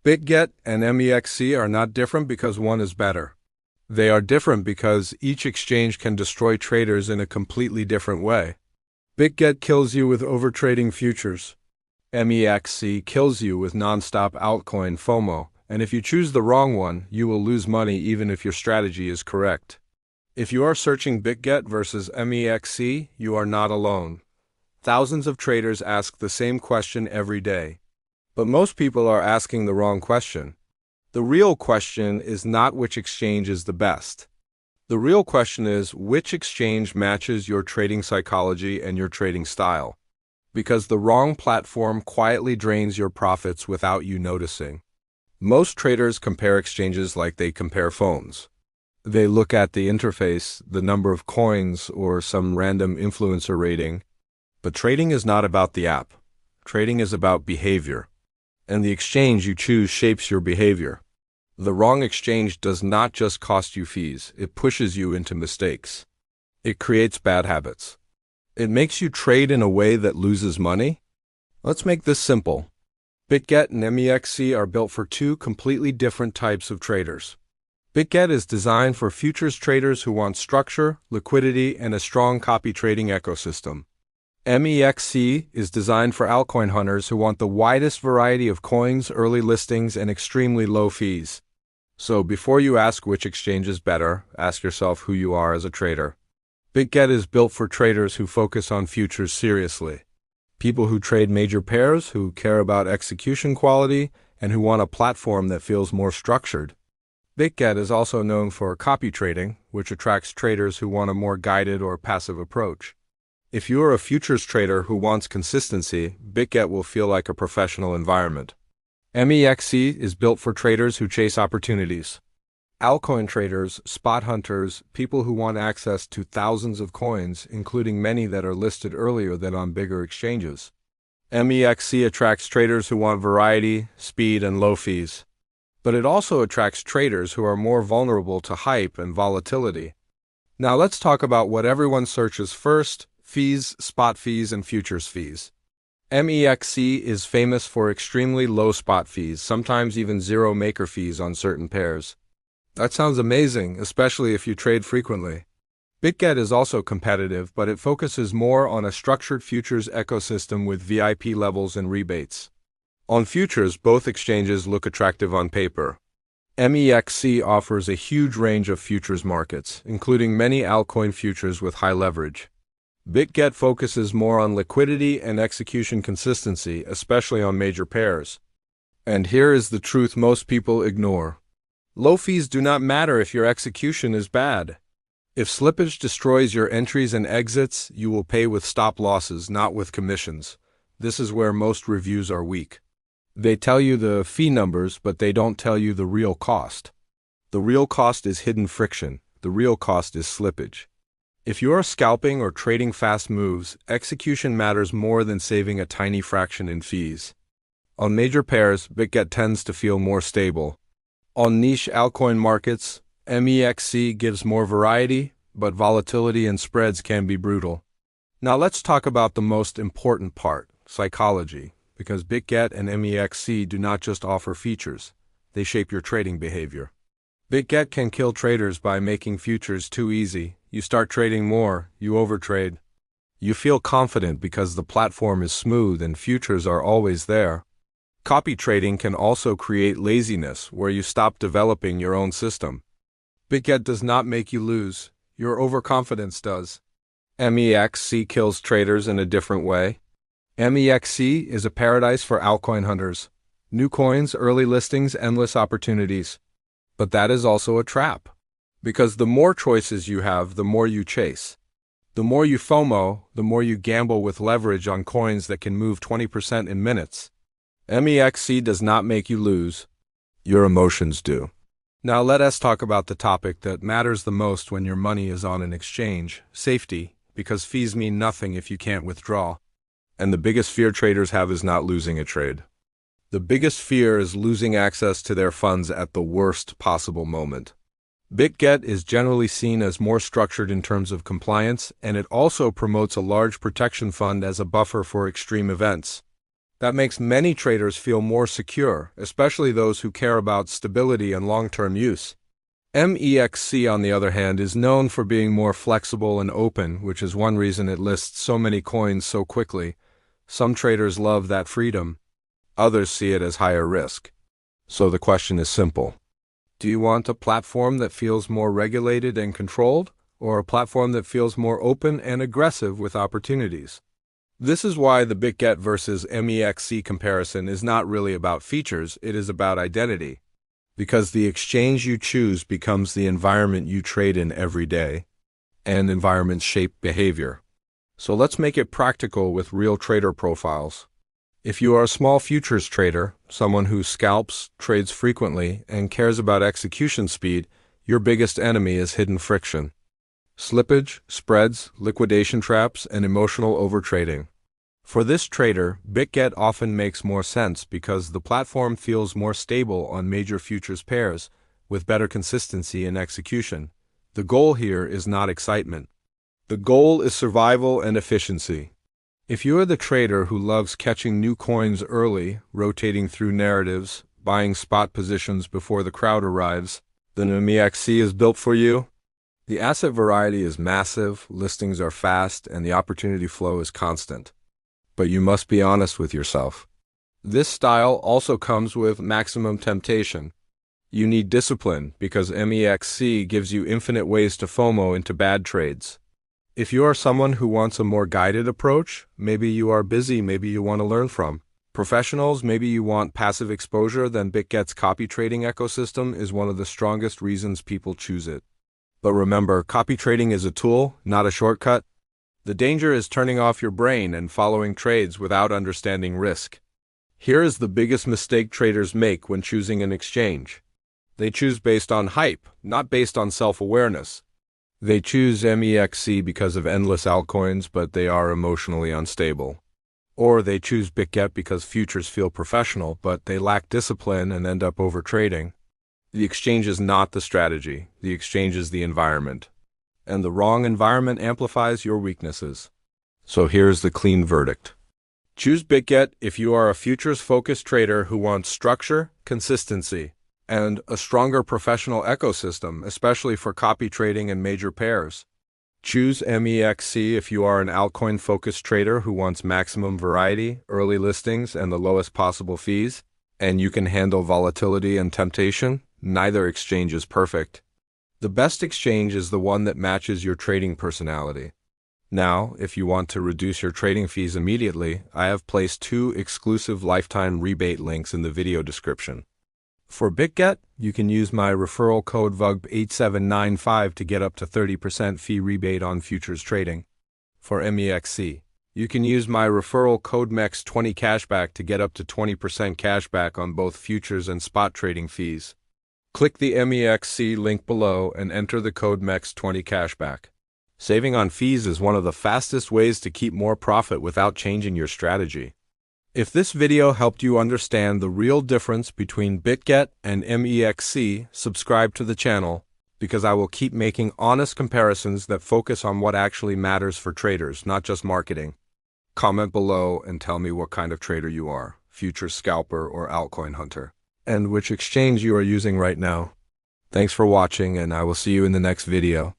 Bitget and MEXC are not different because one is better. They are different because each exchange can destroy traders in a completely different way. Bitget kills you with overtrading futures. MEXC kills you with non-stop altcoin FOMO, and if you choose the wrong one, you will lose money even if your strategy is correct. If you are searching Bitget versus MEXC, you are not alone. Thousands of traders ask the same question every day. But most people are asking the wrong question. The real question is not which exchange is the best. The real question is which exchange matches your trading psychology and your trading style. Because the wrong platform quietly drains your profits without you noticing. Most traders compare exchanges like they compare phones. They look at the interface, the number of coins, or some random influencer rating. But trading is not about the app. Trading is about behavior. And the exchange you choose shapes your behavior. The wrong exchange does not just cost you fees, it pushes you into mistakes. It creates bad habits. It makes you trade in a way that loses money. Let's make this simple. Bitget and MEXC are built for two completely different types of traders. Bitget is designed for futures traders who want structure, liquidity, and a strong copy trading ecosystem. MEXC is designed for altcoin hunters who want the widest variety of coins, early listings, and extremely low fees. So before you ask which exchange is better, ask yourself who you are as a trader. Bitget is built for traders who focus on futures seriously. People who trade major pairs, who care about execution quality, and who want a platform that feels more structured. Bitget is also known for copy trading, which attracts traders who want a more guided or passive approach. If you are a futures trader who wants consistency, Bitget will feel like a professional environment. MEXC is built for traders who chase opportunities. Altcoin traders, spot hunters, people who want access to thousands of coins, including many that are listed earlier than on bigger exchanges. MEXC attracts traders who want variety, speed, and low fees. But it also attracts traders who are more vulnerable to hype and volatility. Now let's talk about what everyone searches first: fees, spot fees, and futures fees. MEXC is famous for extremely low spot fees, sometimes even zero maker fees on certain pairs. That sounds amazing, especially if you trade frequently. Bitget is also competitive, but it focuses more on a structured futures ecosystem with VIP levels and rebates. On futures, both exchanges look attractive on paper. MEXC offers a huge range of futures markets, including many altcoin futures with high leverage. Bitget focuses more on liquidity and execution consistency, especially on major pairs. And here is the truth most people ignore. Low fees do not matter if your execution is bad. If slippage destroys your entries and exits, you will pay with stop losses, not with commissions. This is where most reviews are weak. They tell you the fee numbers, but they don't tell you the real cost. The real cost is hidden friction. The real cost is slippage. If you are scalping or trading fast moves, execution matters more than saving a tiny fraction in fees. On major pairs, Bitget tends to feel more stable. On niche altcoin markets, MEXC gives more variety, but volatility and spreads can be brutal. Now let's talk about the most important part, psychology, because Bitget and MEXC do not just offer features, they shape your trading behavior. Bitget can kill traders by making futures too easy. You start trading more, you overtrade. You feel confident because the platform is smooth and futures are always there. Copy trading can also create laziness, where you stop developing your own system. Bitget does not make you lose, your overconfidence does. MEXC kills traders in a different way. MEXC is a paradise for altcoin hunters. New coins, early listings, endless opportunities. But that is also a trap. Because the more choices you have, the more you chase. The more you FOMO, the more you gamble with leverage on coins that can move 20% in minutes. MEXC does not make you lose. Your emotions do. Now let us talk about the topic that matters the most when your money is on an exchange: safety, because fees mean nothing if you can't withdraw. And the biggest fear traders have is not losing a trade. The biggest fear is losing access to their funds at the worst possible moment. Bitget is generally seen as more structured in terms of compliance, and it also promotes a large protection fund as a buffer for extreme events. That makes many traders feel more secure, especially those who care about stability and long-term use. MEXC, on the other hand, is known for being more flexible and open, which is one reason it lists so many coins so quickly. Some traders love that freedom. Others see it as higher risk. So the question is simple. Do you want a platform that feels more regulated and controlled, or a platform that feels more open and aggressive with opportunities? This is why the Bitget versus MEXC comparison is not really about features, it is about identity. Because the exchange you choose becomes the environment you trade in every day, and environments shape behavior. So let's make it practical with real trader profiles. If you are a small futures trader, someone who scalps, trades frequently, and cares about execution speed, your biggest enemy is hidden friction. Slippage, spreads, liquidation traps, and emotional overtrading. For this trader, Bitget often makes more sense because the platform feels more stable on major futures pairs, with better consistency in execution. The goal here is not excitement. The goal is survival and efficiency. If you are the trader who loves catching new coins early, rotating through narratives, buying spot positions before the crowd arrives, then MEXC is built for you. The asset variety is massive, listings are fast, and the opportunity flow is constant. But you must be honest with yourself. This style also comes with maximum temptation. You need discipline because MEXC gives you infinite ways to FOMO into bad trades. If you are someone who wants a more guided approach, maybe you are busy, maybe you want to learn from professionals, maybe you want passive exposure, then Bitget's copy trading ecosystem is one of the strongest reasons people choose it. But remember, copy trading is a tool, not a shortcut. The danger is turning off your brain and following trades without understanding risk. Here is the biggest mistake traders make when choosing an exchange. They choose based on hype, not based on self-awareness. They choose MEXC because of endless altcoins, but they are emotionally unstable. Or they choose Bitget because futures feel professional, but they lack discipline and end up overtrading. The exchange is not the strategy. The exchange is the environment. And the wrong environment amplifies your weaknesses. So here's the clean verdict. Choose Bitget if you are a futures-focused trader who wants structure, consistency, and a stronger professional ecosystem, especially for copy trading and major pairs. Choose MEXC if you are an altcoin-focused trader who wants maximum variety, early listings, and the lowest possible fees, and you can handle volatility and temptation. Neither exchange is perfect. The best exchange is the one that matches your trading personality. Now, if you want to reduce your trading fees immediately, I have placed 2 exclusive lifetime rebate links in the video description. For Bitget, you can use my referral code VUG8795 to get up to 30% fee rebate on futures trading. For MEXC, you can use my referral code MEXC20 cashback to get up to 20% cashback on both futures and spot trading fees. Click the MEXC link below and enter the code MEXC20 cashback. Saving on fees is one of the fastest ways to keep more profit without changing your strategy. If this video helped you understand the real difference between Bitget and MEXC, subscribe to the channel, because I will keep making honest comparisons that focus on what actually matters for traders, not just marketing. Comment below and tell me what kind of trader you are, Futures Scalper or Altcoin Hunter, and which exchange you are using right now. Thanks for watching, and I will see you in the next video.